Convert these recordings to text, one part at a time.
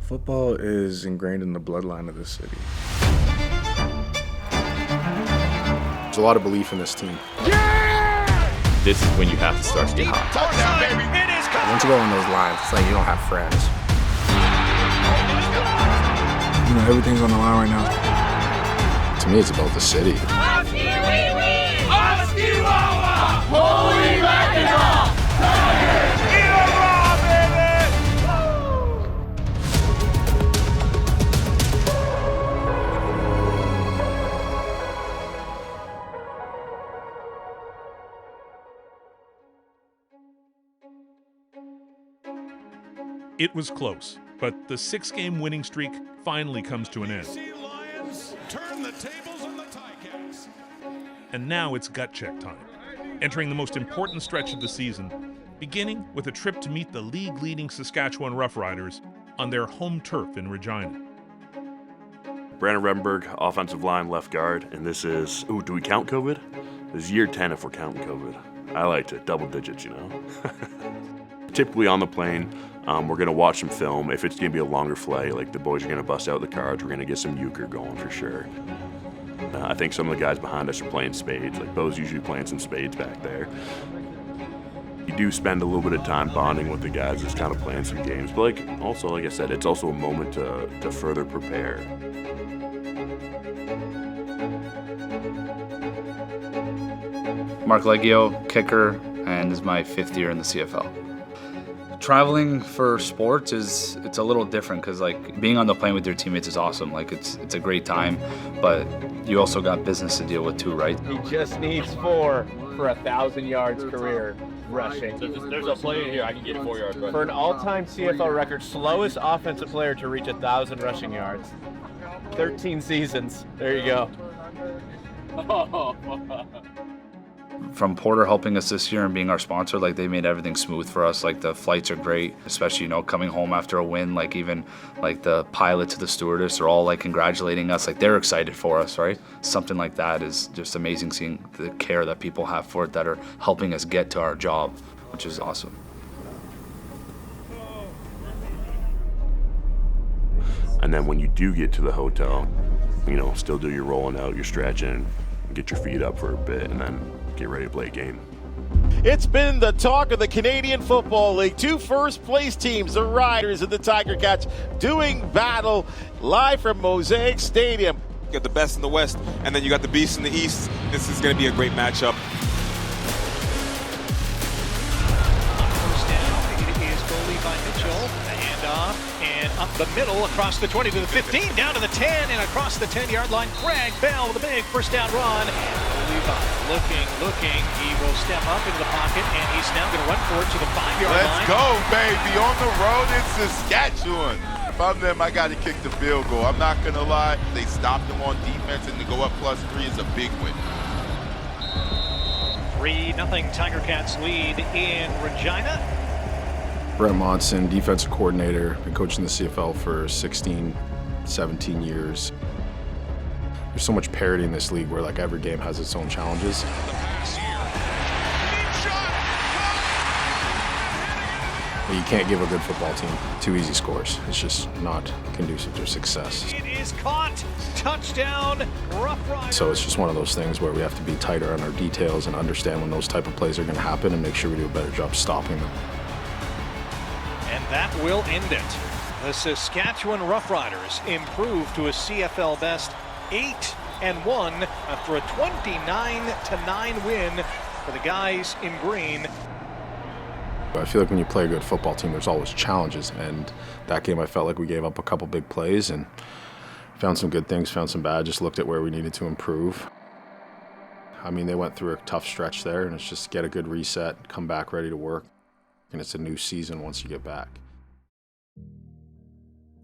Football is ingrained in the bloodline of this city. There's a lot of belief in this team. Yeah! This is when you have to start to get hot. Touchdown, baby! It is coming! Once you go on those lines, it's like you don't have friends. You know, everything's on the line right now. To me, it's about the city. Oskee, we win! Oskee, Wawa! Holy mackerel! It was close, but the 6-game winning streak finally comes to an end. Lions turn the tables on the Ticats. And now it's gut check time, entering the most important stretch of the season, beginning with a trip to meet the league-leading Saskatchewan Roughriders on their home turf in Regina. Brandon Revenberg, offensive line, left guard, and this is, do we count COVID? This is year 10 if we're counting COVID. I liked it, double digits, you know? Typically on the plane, we're gonna watch some film. If it's gonna be a longer flight, like the boys are gonna bust out the cards, we're gonna get some euchre going for sure. I think some of the guys behind us are playing spades. Like Bo's usually playing some spades back there. You do spend a little bit of time bonding with the guys, just kind of playing some games. But like I said, it's also a moment to further prepare. Marc Liegghio, kicker, and this is my 5th year in the CFL. Traveling for sports it's a little different because being on the plane with your teammates is awesome. It's a great time, but you also got business to deal with too, right? He just needs 4 for 1,000 yards career rushing. So there's a play in here, I can get 4 yards rushing. For an all-time CFL record, slowest offensive player to reach 1,000 rushing yards. 13 seasons. There you go. From Porter helping us this year and being our sponsor, they made everything smooth for us. The flights are great, especially, coming home after a win, even the pilot to the stewardess are all congratulating us. They're excited for us, right? Something like that is just amazing, seeing the care that people have for it that are helping us get to our job, which is awesome. And then when you do get to the hotel, still do your rolling out, your stretching, get your feet up for a bit, and then get ready to play a game. It's been the talk of the Canadian Football League. 2 first-place teams, the Riders and the Ticats, doing battle live from Mosaic Stadium. You got the best in the West, and then you got the beast in the East. This is going to be a great matchup. First down, it is goalie by Mitchell. The handoff, and up the middle, across the 20 to the 15, down to the 10, and across the 10-yard line. Greg Bell with a big first down run. Looking, he will step up into the pocket, and he's now going to run for it to the 5-yard line. Let's go, baby, on the road in Saskatchewan. If I'm them, I got to kick the field goal. I'm not going to lie. They stopped them on defense, and to go up +3 is a big win. 3-0 Tiger Cats lead in Regina. Brett Monson, defensive coordinator, been coaching the CFL for 16, 17 years. There's so much parity in this league where every game has its own challenges. But you can't give a good football team 2 easy scores. It's just not conducive to success. It is caught. Touchdown, Rough Riders. So it's just one of those things where we have to be tighter on our details and understand when those type of plays are going to happen and make sure we do a better job stopping them. And that will end it. The Saskatchewan Roughriders improve to a CFL best 8-1 after a 29-9 win for the guys in green. I feel like when you play a good football team, there's always challenges, and that game I felt like we gave up a couple big plays and found some good things, found some bad, just looked at where we needed to improve. They went through a tough stretch there, and it's just get a good reset, come back ready to work, and it's a new season once you get back.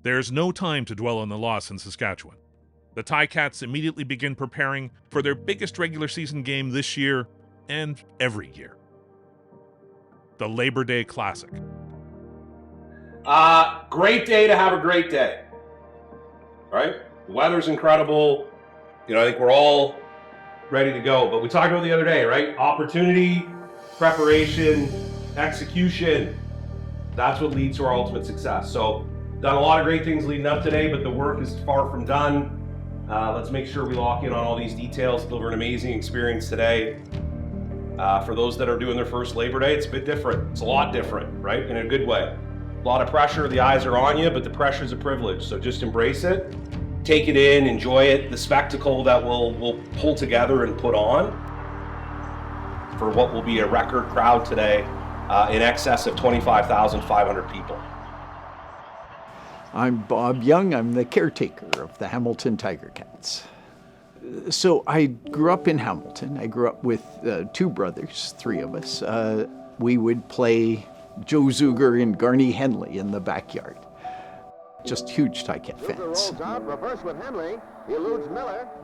There's no time to dwell on the loss in Saskatchewan. The Ticats immediately begin preparing for their biggest regular season game this year and every year. The Labor Day Classic. Great day to have a great day. Right? The weather's incredible. I think we're all ready to go. But we talked about the other day, right? Opportunity, preparation, execution. That's what leads to our ultimate success. So done a lot of great things leading up today, but the work is far from done. Let's make sure we lock in on all these details, deliver an amazing experience today. For those that are doing their first Labor Day, it's a bit different. It's a lot different, right? In a good way. A lot of pressure, the eyes are on you, but the pressure is a privilege. So just embrace it, take it in, enjoy it, the spectacle that we'll pull together and put on for what will be a record crowd today in excess of 25,500 people. I'm Bob Young. I'm the caretaker of the Hamilton Tiger-Cats. So I grew up in Hamilton. I grew up with two brothers, three of us. We would play Joe Zuger and Garney Henley in the backyard. Just huge Ticat fans.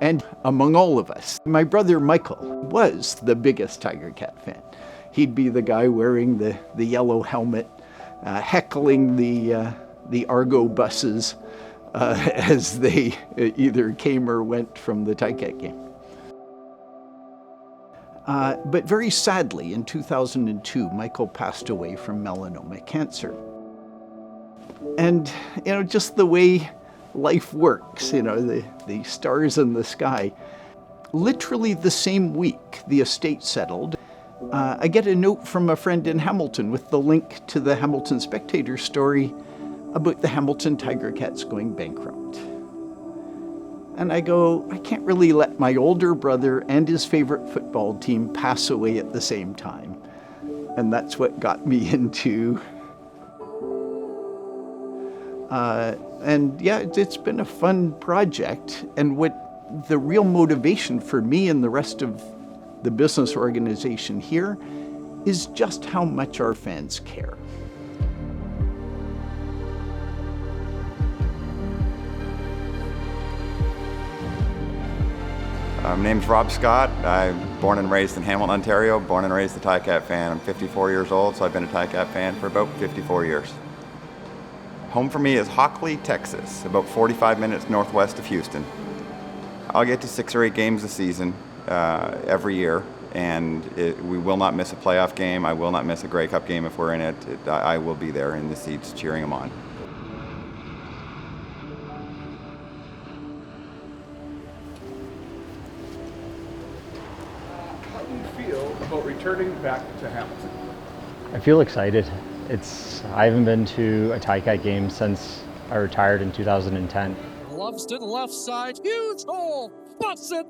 And among all of us, my brother Michael was the biggest Tiger-Cat fan. He'd be the guy wearing the yellow helmet, heckling the Argo buses as they either came or went from the Ticat game. But very sadly, in 2002, Michael passed away from melanoma cancer. And, just the way life works, the stars in the sky. Literally the same week the estate settled, I get a note from a friend in Hamilton with the link to the Hamilton Spectator story about the Hamilton Tiger-Cats going bankrupt. And I go, I can't really let my older brother and his favorite football team pass away at the same time. And that's what got me into... it's been a fun project. And what the real motivation for me and the rest of the business organization here is just how much our fans care. My name's Rob Scott. I'm born and raised in Hamilton, Ontario, born and raised a Ticat fan. I'm 54 years old, so I've been a Ticat fan for about 54 years. Home for me is Hockley, Texas, about 45 minutes northwest of Houston. I'll get to 6 or 8 games a season every year, and we will not miss a playoff game. I will not miss a Grey Cup game if we're in it. I will be there in the seats cheering them on. How do you feel about returning back to Hamilton? I feel excited. I haven't been to a Ticat game since I retired in 2010. Lumsden left side, huge hole, buffs it.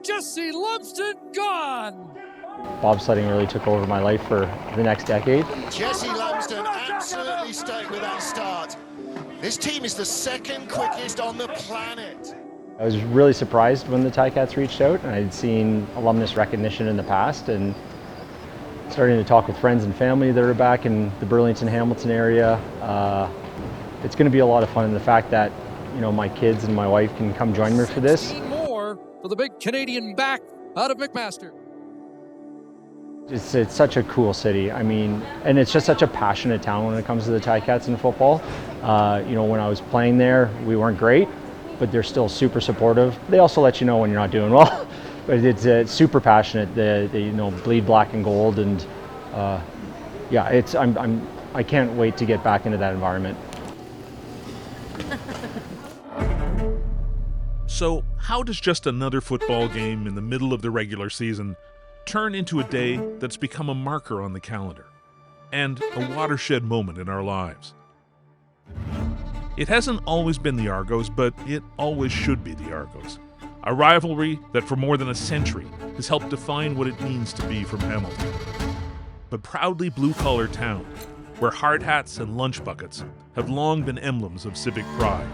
Jesse Lumsden gone. Bobsledding really took over my life for the next decade. Jesse Lumsden absolutely stayed with that start. This team is the second quickest on the planet. I was really surprised when the Ticats reached out, and I'd seen alumnus recognition in the past, and starting to talk with friends and family that are back in the Burlington-Hamilton area. It's going to be a lot of fun, and the fact that my kids and my wife can come join me for this. More for the big Canadian back out of McMaster. It's such a cool city. And it's just such a passionate town when it comes to the Ticats in football. When I was playing there, we weren't great, but they're still super supportive. They also let you know when you're not doing well. But it's super passionate. They bleed black and gold, and I can't wait to get back into that environment. So, how does just another football game in the middle of the regular season turn into a day that's become a marker on the calendar and a watershed moment in our lives? It hasn't always been the Argos, but it always should be the Argos. A rivalry that for more than a century has helped define what it means to be from Hamilton. But proudly blue-collar town, where hard hats and lunch buckets have long been emblems of civic pride.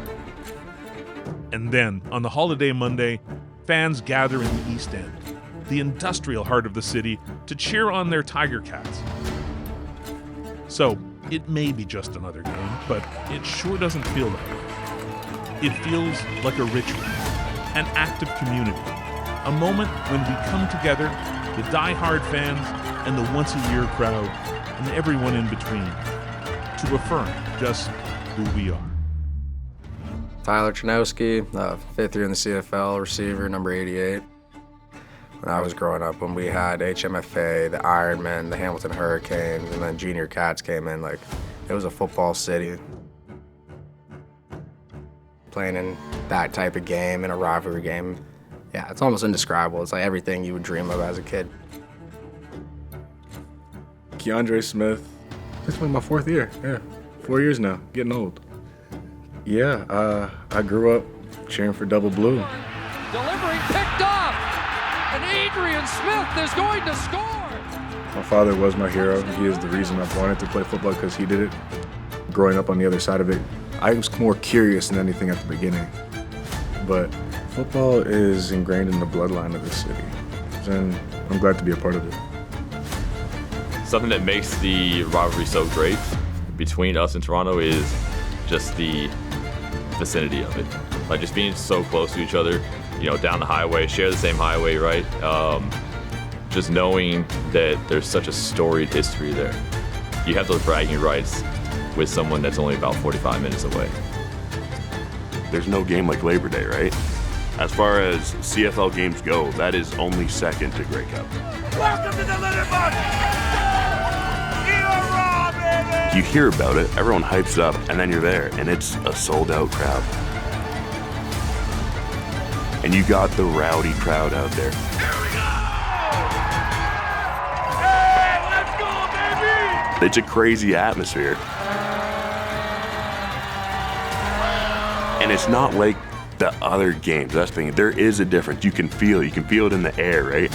And then, on the holiday Monday, fans gather in the East End, the industrial heart of the city, to cheer on their Tiger-Cats. So, it may be just another game, but it sure doesn't feel that way. It feels like a ritual. An act of community, a moment when we come together, the die-hard fans and the once-a-year crowd, and everyone in between, to affirm just who we are. Ternowski, 5th year in the CFL, receiver, number 88. When I was growing up, when we had HMFA, the Ironmen, the Hamilton Hurricanes, and then Junior Cats came in, it was a football city. playing in that type of game, in a rivalry game. Yeah, it's almost indescribable. It's like everything you would dream of as a kid. Keandre Smith. This is my 4th year. Yeah, 4 years now. Getting old. Yeah, I grew up cheering for Double Blue. Delivering picked off, and Adrian Smith is going to score. My father was my hero. He is the reason I wanted to play football because he did it. Growing up on the other side of it, I was more curious than anything at the beginning. But football is ingrained in the bloodline of this city, and I'm glad to be a part of it. Something that makes the rivalry so great between us and Toronto is just the vicinity of it. Like just being so close to each other, you know, down the highway, share the same highway, right? Just knowing that there's such a storied history there. You have those bragging rights with someone that's only about 45 minutes away. There's no game like Labor Day, right? As far as CFL games go, that is only second to Grey Cup. Welcome to the Litter Box! You hear about it, everyone hypes it up, and then you're there, and it's a sold-out crowd. And you got the rowdy crowd out there. Hey, let's go, baby! It's a crazy atmosphere. And it's not like the other games. That's the thing. There is a difference. You can feel it in the air, right?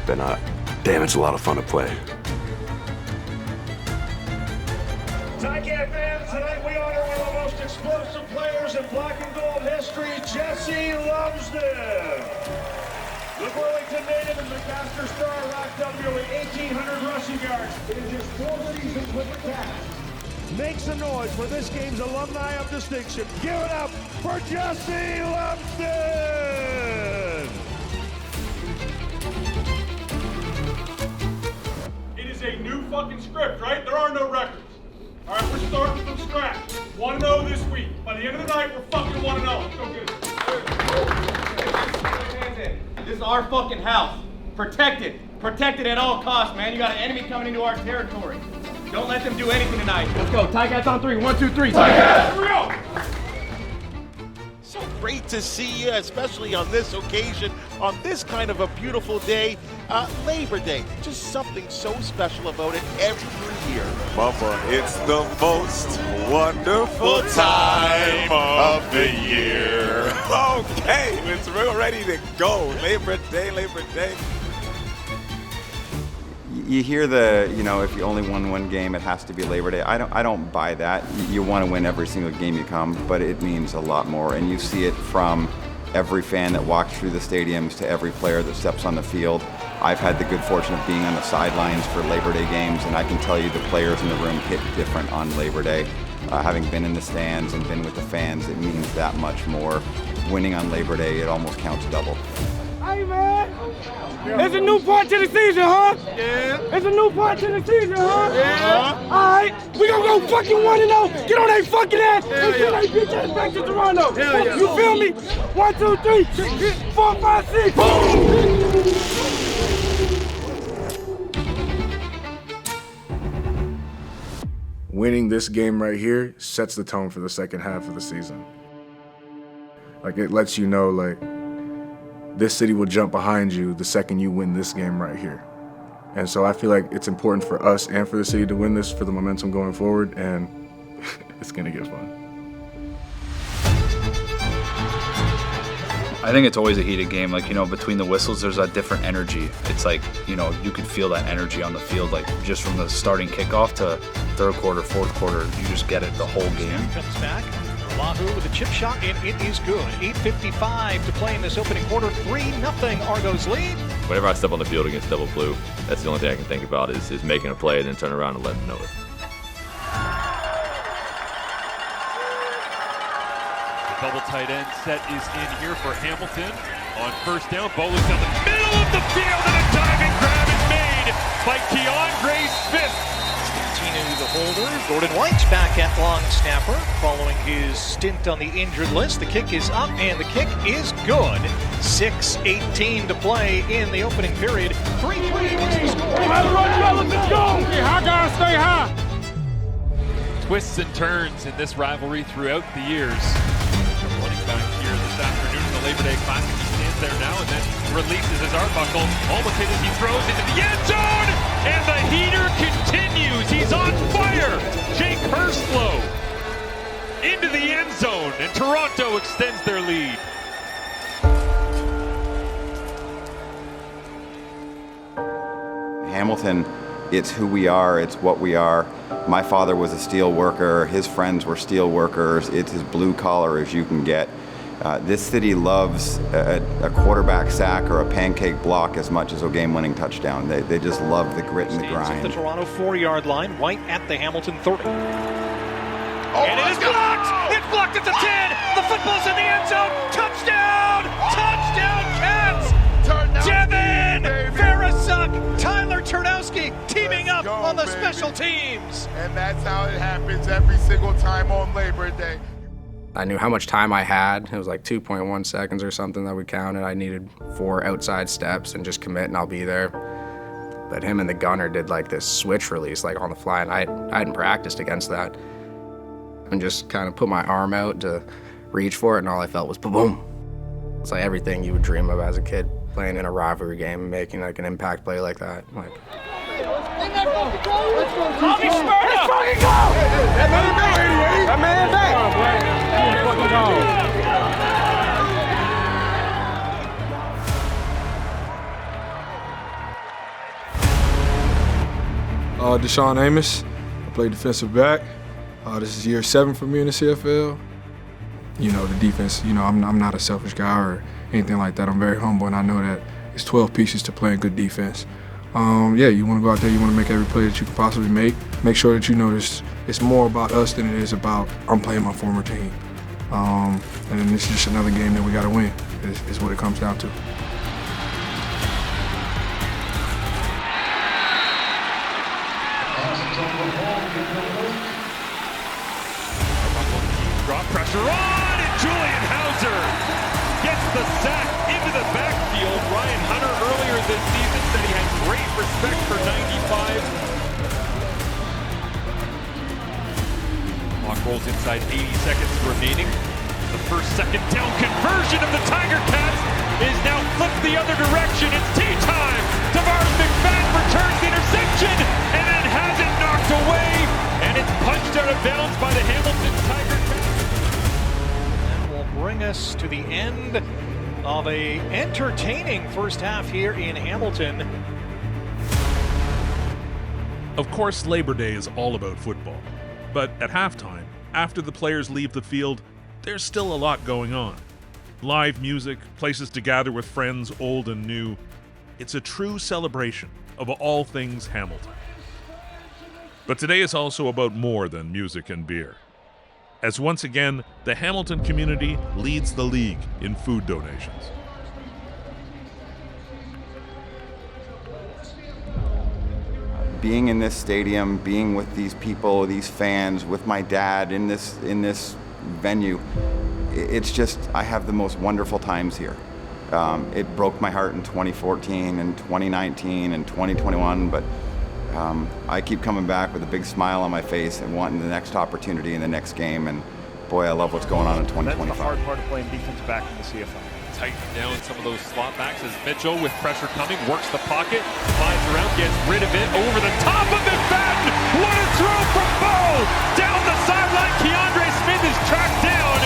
But damn, it's a lot of fun to play. Ticat fans, tonight we honor one of the most explosive players in black and gold history, Jesse Lumsden. The Burlington native and McMaster star racked up nearly 1,800 rushing yards in just 4 seasons with the Cats. Make some noise for this game's alumni of distinction. Give it up for Jesse Lumsden! It is a new fucking script, right? There are no records. All right, we're starting from scratch. 1-0 this week. By the end of the night, we're fucking 1-0. Let's go get it. This is our fucking house. Protected. Protected at all costs, man. You got an enemy coming into our territory. Don't let them do anything tonight. Let's go. Ticats on 3. 1, 2, 3. Ticats! Here we go! So great to see you, especially on this occasion, on this kind of a beautiful day, Labor Day. Just something so special about it every year. Mama, it's the most wonderful time of the year. Okay, we're ready to go. Labor Day, Labor Day. You hear if you only won one game, it has to be Labor Day. I don't buy that. You want to win every single game you come, but it means a lot more. And you see it from every fan that walks through the stadiums to every player that steps on the field. I've had the good fortune of being on the sidelines for Labor Day games, and I can tell you the players in the room hit different on Labor Day. Having been in the stands and been with the fans, it means that much more. Winning on Labor Day, it almost counts double. Hey, man! It's a new part to the season, huh? Yeah. It's a new part to the season, huh? Yeah. All right, we gonna go fucking 1-0. Get on that fucking ass and get that bitch ass back to Toronto. Hell yeah. You feel me? 1, 2, 3, 4, 5, 6. Boom! Winning this game right here sets the tone for the second half of the season. Like, it lets you know, like, this city will jump behind you the second you win this game right here. And so I feel like it's important for us and for the city to win this for the momentum going forward, and it's gonna get fun. I think it's always a heated game. Like, between the whistles, there's a different energy. It's like, you could feel that energy on the field, like just from the starting kickoff to third quarter, fourth quarter, you just get it the whole game. Comes back. Wahoo with a chip shot, and it is good. 8:55 to play in this opening quarter. 3-0 Argos lead. Whenever I step on the field against Double Blue, that's the only thing I can think about is making a play and then turn around and let them know it. Double tight end set is in here for Hamilton. On first down, ball is down the middle of the field, and a diving grab is made by Keandre Smith. The holder, Gordon White's back at long snapper following his stint on the injured list. The kick is up and the kick is good. 6:18 to play in the opening period. 3-3 was the score. Let's go! Hey, I gotta stay high. twists and turns in this rivalry throughout the years. Running back here this afternoon in the Labor Day Classic. He stands there now and then releases his Arbuckle. Almost hit as he throws into the end zone. And the heater continues. He's on fire. Jake Hurstlow into the end zone. And Toronto extends their lead. Hamilton, it's who we are, it's what we are. My father was a steel worker, his friends were steel workers, it's as blue collar as you can get. This city loves a quarterback sack or a pancake block as much as a game-winning touchdown. They just love the grit and the grind. At the Toronto 4-yard line, White at the Hamilton 30. And it is blocked! It's blocked at the 10! The football's in the end zone! Touchdown! Touchdown, Cats! Devin! Veresuk! Tyler Ternowski teaming up on the special teams! And that's how it happens every single time on Labor Day. I knew how much time I had. It was like 2.1 seconds or something that we counted. I needed 4 outside steps and just commit and I'll be there. But him and the gunner did like this switch release like on the fly, and I hadn't practiced against that. And just kind of put my arm out to reach for it, and all I felt was boom. It's like everything you would dream of as a kid, playing in a rivalry game and making like an impact play like that. Like, Tommy Sparta! Let's fucking go! That man back! That man back! Deshaun Amos. I play defensive back. This is year 7 for me in the CFL. You know, the defense, you know, I'm not a selfish guy or anything like that. I'm very humble, and I know that it's 12 pieces to playing good defense. Yeah, you want to go out there, you want to make every play that you can possibly make. Make sure that you know it's more about us than it is about I'm playing my former team. And then this is just another game that we got to win, is what it comes down to. Drop pressure on, and Julian Hauser gets the sack into the backfield. Ryan Hunter earlier this season said he had great respect for 95. Clock rolls inside 80 seconds remaining. The first second down conversion of the Tiger Cats is now flipped the other direction. It's tea time. Tavares McFadden returns the interception and then has it knocked away. And it's punched out of bounds by the Hamilton Tiger Cats. Bring us to the end of a entertaining first half here in Hamilton. Of course, Labor Day is all about football. But at halftime, after the players leave the field, there's still a lot going on. Live music, places to gather with friends old and new. It's a true celebration of all things Hamilton. But today is also about more than music and beer, as once again, the Hamilton community leads the league in food donations. Being in this stadium, being with these people, these fans, with my dad in this venue, it's just, I have the most wonderful times here. It broke my heart in 2014 and 2019 and 2021, but I keep coming back with a big smile on my face and wanting the next opportunity in the next game, and boy, I love what's going on in 2025. That's the hard part of playing defense back in the CFL. Tighten down some of those slot backs as Mitchell, with pressure coming, works the pocket, flies around, gets rid of it, over the top of McFadden. What a throw from Bo! Down the sideline, Keandre Smith is tracked down,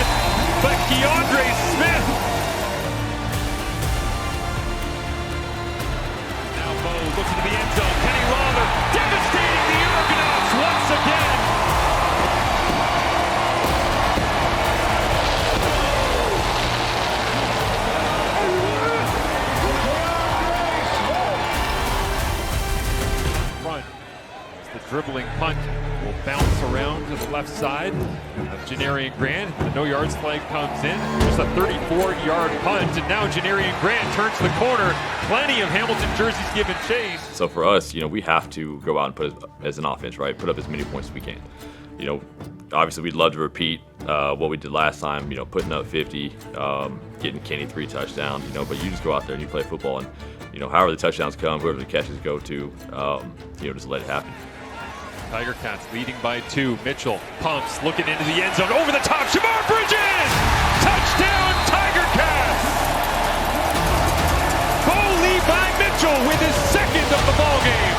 but Keandre Smith. Now Bo looking to the end zone. Kenny Lawler devastating the Argonauts once again. Dribbling punt will bounce around to the left side of Janarian Grant. The no yards flag comes in. Just a 34-yard punt, and now Janarian Grant turns the corner. Plenty of Hamilton jerseys given chase. So for us, we have to go out and put as an offense, right? Put up as many points as we can. Obviously we'd love to repeat what we did last time. Putting up 50, getting Kenny 3 touchdowns. But you just go out there and you play football, and however the touchdowns come, whoever the catches go to, just let it happen. Tiger Cats leading by 2. Mitchell pumps, looking into the end zone, over the top, Shamar Bridges! Touchdown, Tiger Cats! Bo Levi Mitchell with his second of the ball game.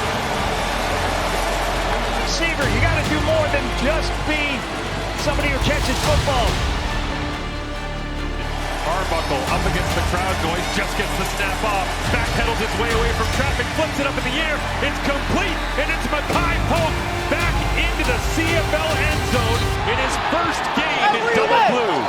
Receiver, you got to do more than just be somebody who catches football. Arbuckle up against the crowd noise, just gets the snap off, backpedals his way away from traffic, flips it up in the air, it's complete, and it's Mackay Polk back into the CFL end zone in his first game in double blue.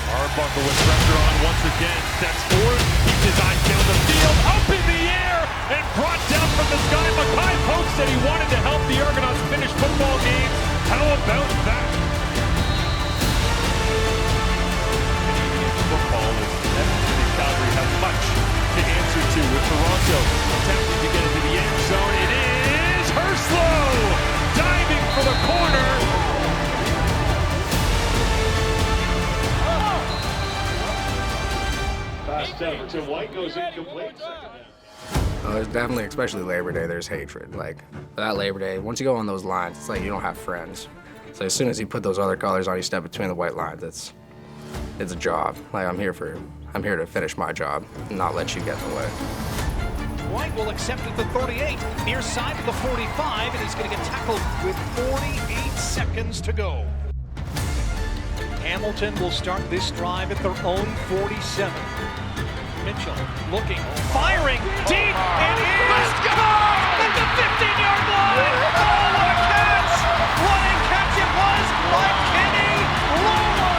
Arbuckle with pressure on once again, steps forward, keeps his eyes down the field, up in the air, and brought down from the sky. Mackay Polk said he wanted to help the Argonauts finish football games. How about that? Football is Edmonton and Calgary have much to answer to, with Toronto attempting to get into the end zone. It is Herslow diving for the corner. Pass down to White, goes incomplete. There's definitely, especially Labor Day, there's hatred. Like, that Labor Day, once you go on those lines, it's like you don't have friends. So as soon as you put those other colors on, you step between the white lines, it's a job. Like, I'm here to finish my job and not let you get in the way. White will accept at the 38, near side of the 45, and he's going to get tackled with 48 seconds to go. Hamilton will start this drive at their own 47. Mitchell looking, firing deep, and is gone at the 15-yard line. Oh, what a catch! What a catch it was by Kenny Lower!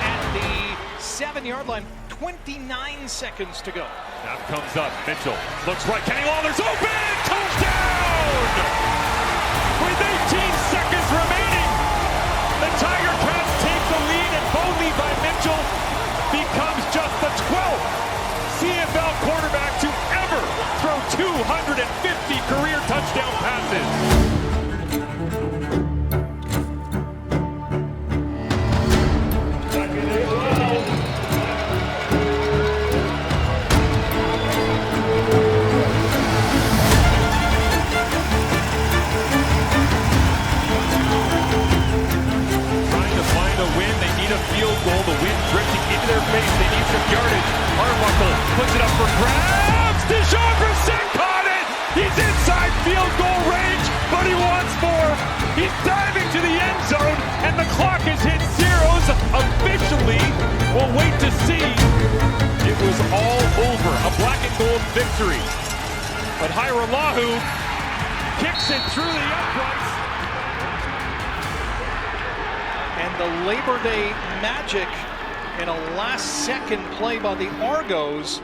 At the 7-yard line, 29 seconds to go. Snap comes up, Mitchell looks right, Kenny Lawler's open! Touchdown! With 18 seconds remaining, the Tiger Cats take the lead, and Bo Levi Mitchell becomes just the 12th CFL quarterback to ever throw 250 career touchdown passes. Field goal, the wind drifting into their face, they need some yardage. Arbuckle puts it up for grabs, Dijon Veresuk caught it! He's inside field goal range, but he wants more! He's diving to the end zone, and the clock has hit zeros. Officially, we'll wait to see. It was all over, a black and gold victory. But Hiralahu kicks it through the uprights. And the Labor Day magic in a last-second play by the Argos,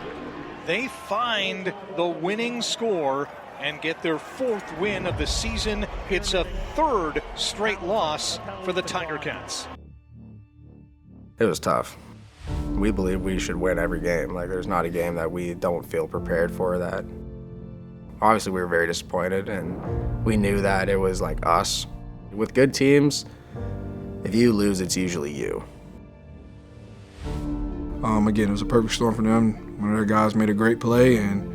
they find the winning score and get their 4th win of the season. It's a 3rd straight loss for the Tiger Cats. It was tough. We believe we should win every game. Like, there's not a game that we don't feel prepared for that. Obviously, we were very disappointed, and we knew that it was like us. With good teams, if you lose, it's usually you. Again, it was a perfect storm for them. One of their guys made a great play, and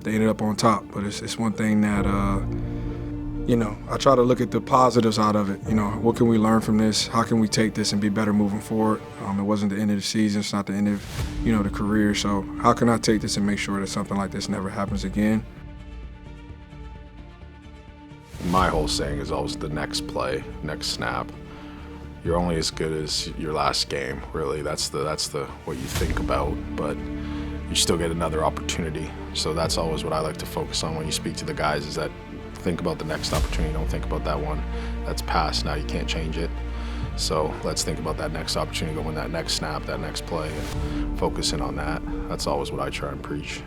they ended up on top. But it's one thing that, I try to look at the positives out of it. What can we learn from this? How can we take this and be better moving forward? It wasn't the end of the season. It's not the end of, the career. So how can I take this and make sure that something like this never happens again? My whole saying is always the next play, next snap. You're only as good as your last game, really. That's the what you think about, but you still get another opportunity. So that's always what I like to focus on when you speak to the guys, is that think about the next opportunity, don't think about that one that's past. Now you can't change it. So let's think about that next opportunity, go win that next snap, that next play, and focus in on that. That's always what I try and preach.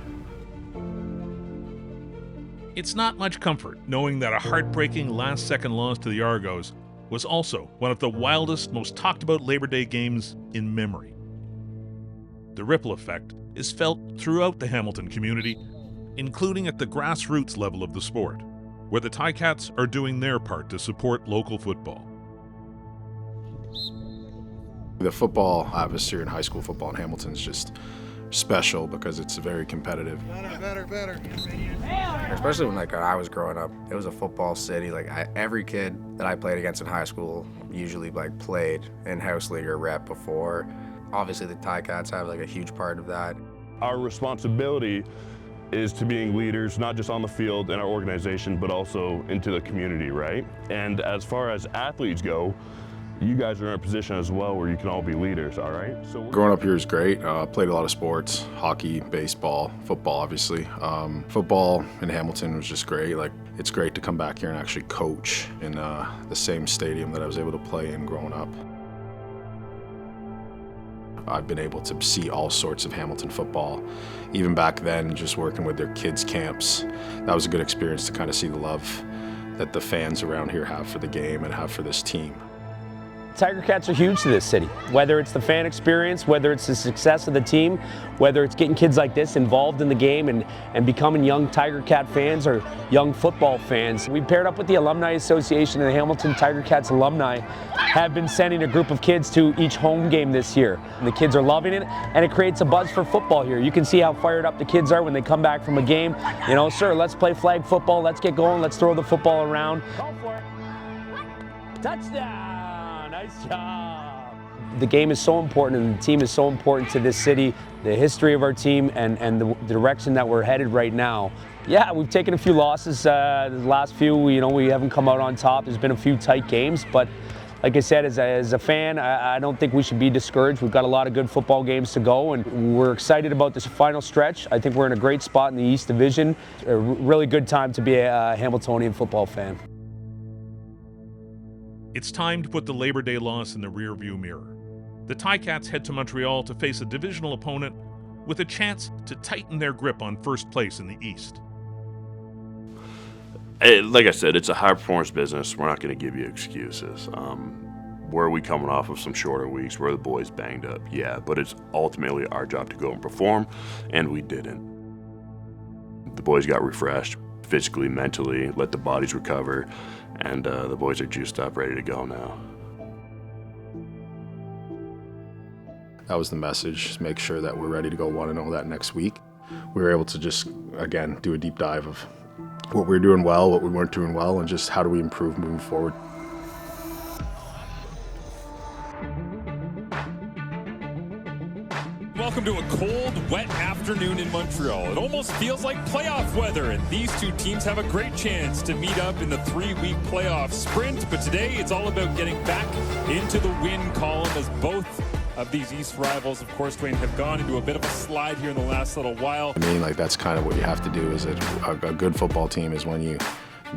It's not much comfort knowing that a heartbreaking last-second loss to the Argos was also one of the wildest, most talked-about Labor Day games in memory. The ripple effect is felt throughout the Hamilton community, including at the grassroots level of the sport, where the Ticats are doing their part to support local football. The football atmosphere in high school football in Hamilton is just special because it's very competitive. Better. Especially when I was growing up, it was a football city. Every kid that I played against in high school usually played in house league or rep before. Obviously the Ticats have a huge part of that. Our responsibility is to being leaders, not just on the field in our organization, but also into the community, right? And as far as athletes go, you guys are in a position as well where you can all be leaders, all right? So growing up here is great. Played a lot of sports, hockey, baseball, football, obviously. Football in Hamilton was just great. It's great to come back here and actually coach in the same stadium that I was able to play in growing up. I've been able to see all sorts of Hamilton football. Even back then, just working with their kids' camps, that was a good experience to kind of see the love that the fans around here have for the game and have for this team. Tiger Cats are huge to this city, whether it's the fan experience, whether it's the success of the team, whether it's getting kids like this involved in the game and becoming young Tiger Cat fans or young football fans. We paired up with the Alumni Association and the Hamilton Tiger Cats alumni have been sending a group of kids to each home game this year. And the kids are loving it, and it creates a buzz for football here. You can see how fired up the kids are when they come back from a game. Sir, let's play flag football, let's get going, let's throw the football around. Go for it. Touchdown! Nice job. The game is so important and the team is so important to this city, the history of our team and the direction that we're headed right now. Yeah, we've taken a few losses. The last few, we haven't come out on top. There's been a few tight games, but like I said, as a fan, I don't think we should be discouraged. We've got a lot of good football games to go, and we're excited about this final stretch. I think we're in a great spot in the East Division. A really good time to be a Hamiltonian football fan. It's time to put the Labor Day loss in the rearview mirror. The Ticats head to Montreal to face a divisional opponent with a chance to tighten their grip on first place in the East. Like I said, it's a high-performance business. We're not going to give you excuses. Where are we coming off of some shorter weeks? Where are the boys banged up? Yeah, but it's ultimately our job to go and perform, and we didn't. The boys got refreshed physically, mentally, let the bodies recover, and the boys are juiced up, ready to go now. That was the message, just make sure that we're ready to go 1-0 that next week. We were able to just, again, do a deep dive of what we were doing well, what we weren't doing well, and just how do we improve moving forward. Welcome to a cold, wet afternoon in Montreal. It almost feels like playoff weather, and these two teams have a great chance to meet up in the 3-week playoff sprint. But today, it's all about getting back into the win column, as both of these East rivals, of course, Dwayne, have gone into a bit of a slide here in the last little while. That's kind of what you have to do as a good football team, is when you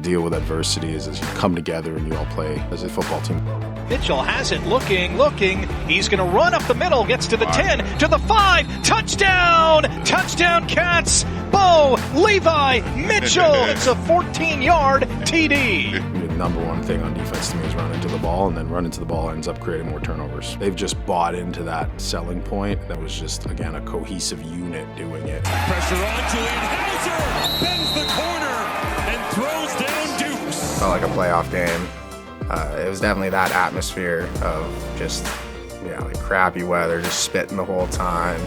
deal with adversity, is you come together and you all play as a football team. Mitchell has it, looking. He's going to run up the middle, gets to the 10, to the 5, touchdown! Touchdown Cats! Bo, Levi, Mitchell! It's a 14-yard TD. The number one thing on defense to me is run into the ball, and then run into the ball ends up creating more turnovers. They've just bought into that selling point. That was just, again, a cohesive unit doing it. Pressure on Julian Hauser, bends the corner, and throws down Dukes. Felt like a playoff game. It was definitely that atmosphere of just, crappy weather, just spitting the whole time.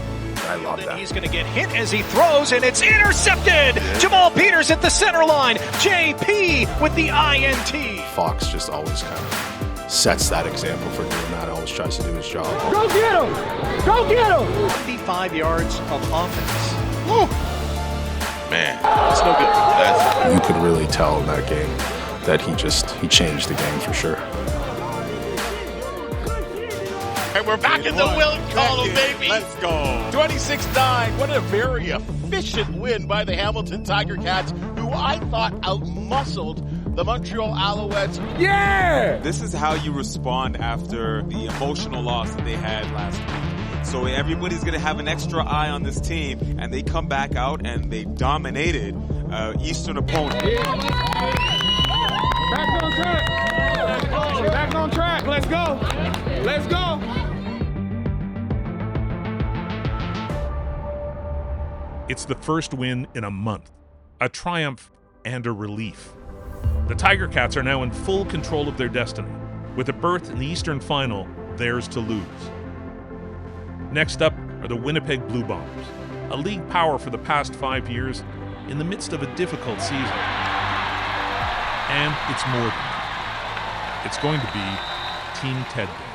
I love that. He's going to get hit as he throws, and it's intercepted! Jamal Peters at the center line. JP with the INT. Fox just always kind of sets that example for doing that. Always tries to do his job. Go get him! Go get him! 55 yards of offense. Woo! Man, that's no good. You could really tell in that game that he changed the game for sure. And we're back in the win column, baby. Let's go. 26-9. What a very efficient win by the Hamilton Tiger Cats, who I thought outmuscled the Montreal Alouettes. Yeah! This is how you respond after the emotional loss that they had last week. So everybody's going to have an extra eye on this team, and they come back out and they dominated Eastern opponent. Back on track. Back on track. Let's go. Let's go. It's the first win in a month, a triumph and a relief. The Tiger Cats are now in full control of their destiny, with a berth in the Eastern Final theirs to lose. Next up, are the Winnipeg Blue Bombers, a league power for the past 5 years in the midst of a difficult season. And it's more than that. It's going to be Team Ted Day.